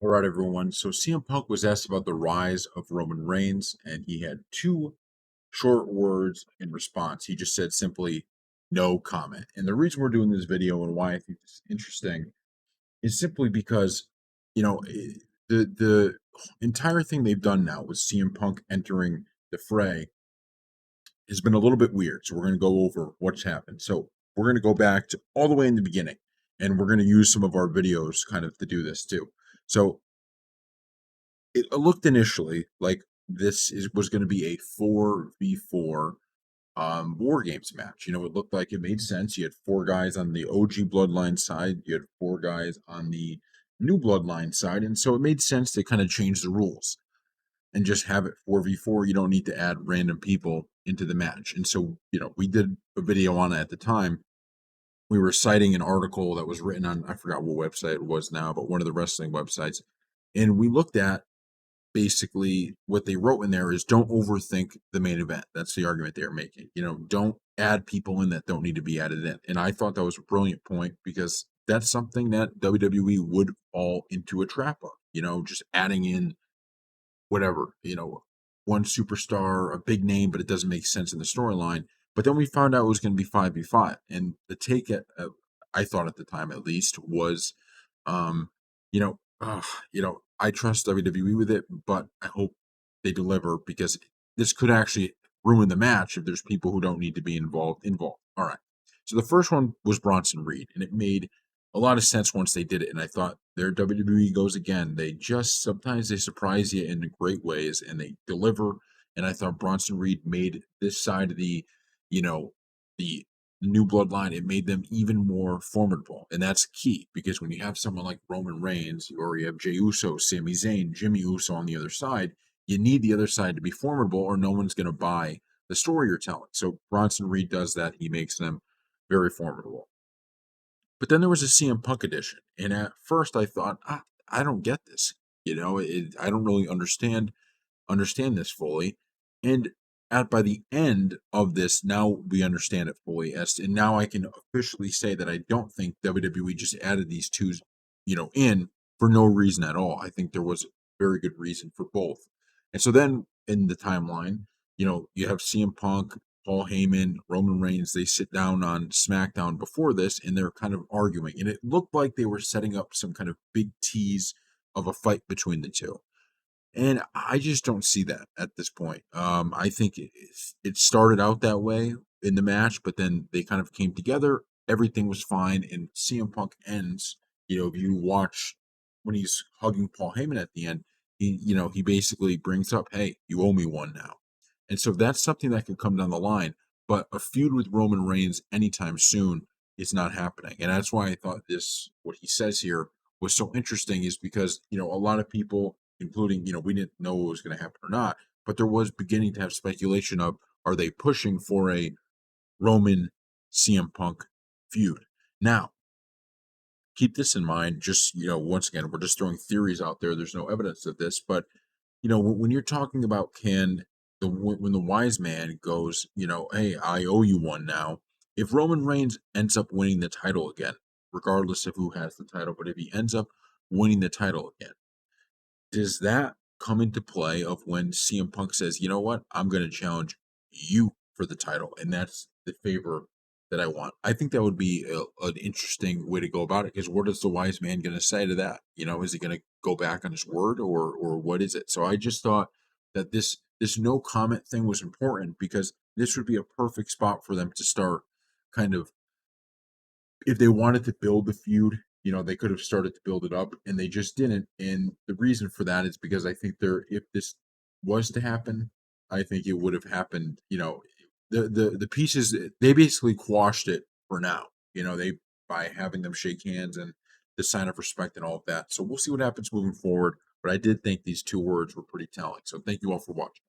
All right, everyone. So CM Punk was asked about the rise of Roman Reigns, and he had two short words in response. He just said simply, no comment. And the reason we're doing this video and why I think this is interesting is simply because, the entire thing they've done now with CM Punk entering the fray has been a little bit weird. So we're going to go over what's happened. So we're going to go back to all the way in the beginning, and we're going to use some of our videos kind of to do this too. So it looked initially like was going to be a 4v4 war games match. It looked like it made sense. You had four guys on the OG bloodline side, you had four guys on the new bloodline side, and so it made sense to kind of change the rules and just have it 4v4. You don't need to add random people into the match. And so, we did a video on it at the time. We were citing an article that was written on, I forgot what website it was now, but one of the wrestling websites. And we looked at basically what they wrote in there is don't overthink the main event. That's the argument they're making. Don't add people in that don't need to be added in. And I thought that was a brilliant point because that's something that WWE would fall into a trap of, just adding in whatever, one superstar, a big name, but it doesn't make sense in the storyline. But then we found out it was going to be 5v5. And the take I thought at the time at least was, um, I trust WWE with it, but I hope they deliver because this could actually ruin the match if there's people who don't need to be involved. All right. So the first one was Bronson Reed, and it made a lot of sense once they did it. And I thought there WWE goes again. They just sometimes they surprise you in great ways and they deliver. And I thought Bronson Reed made this side of the new bloodline, it made them even more formidable. And that's key because when you have someone like Roman Reigns or you have Jey Uso, Sami Zayn, Jimmy Uso on the other side, you need the other side to be formidable or no one's going to buy the story you're telling. So Bronson Reed does that. He makes them very formidable. But then there was a CM Punk edition. And at first I thought, I don't get this. I don't really understand this fully. And by the end of this, now we understand it fully. And now I can officially say that I don't think WWE just added these two, in for no reason at all. I think there was a very good reason for both. And so then in the timeline, you have CM Punk, Paul Heyman, Roman Reigns. They sit down on SmackDown before this, and they're kind of arguing, and it looked like they were setting up some kind of big tease of a fight between the two. And I just don't see that at this point. I think it started out that way in the match, but then they kind of came together. Everything was fine, and CM Punk ends. If you watch when he's hugging Paul Heyman at the end, he basically brings up, "Hey, you owe me one now," and so that's something that could come down the line. But a feud with Roman Reigns anytime soon is not happening, and that's why I thought what he says here was so interesting, is because a lot of people including, we didn't know what was going to happen or not, but there was beginning to have speculation of are they pushing for a Roman CM Punk feud? Now, keep this in mind. Just, once again, we're just throwing theories out there. There's no evidence of this, but, when you're talking about when the wise man goes, hey, I owe you one now. If Roman Reigns ends up winning the title again, regardless of who has the title, but if he ends up winning the title again, does that come into play of when CM Punk says, you know what, I'm going to challenge you for the title, and that's the favor that I want? I think that would be an interesting way to go about it. Because what is the wise man going to say to that? Is he going to go back on his word, or what is it? So I just thought that this no comment thing was important because this would be a perfect spot for them to start kind of if they wanted to build the feud, they could have started to build it up and they just didn't. And the reason for that is because I think if this was to happen, I think it would have happened, the pieces they basically quashed it for now. They by having them shake hands and the sign of respect and all of that. So we'll see what happens moving forward. But I did think these two words were pretty telling. So thank you all for watching.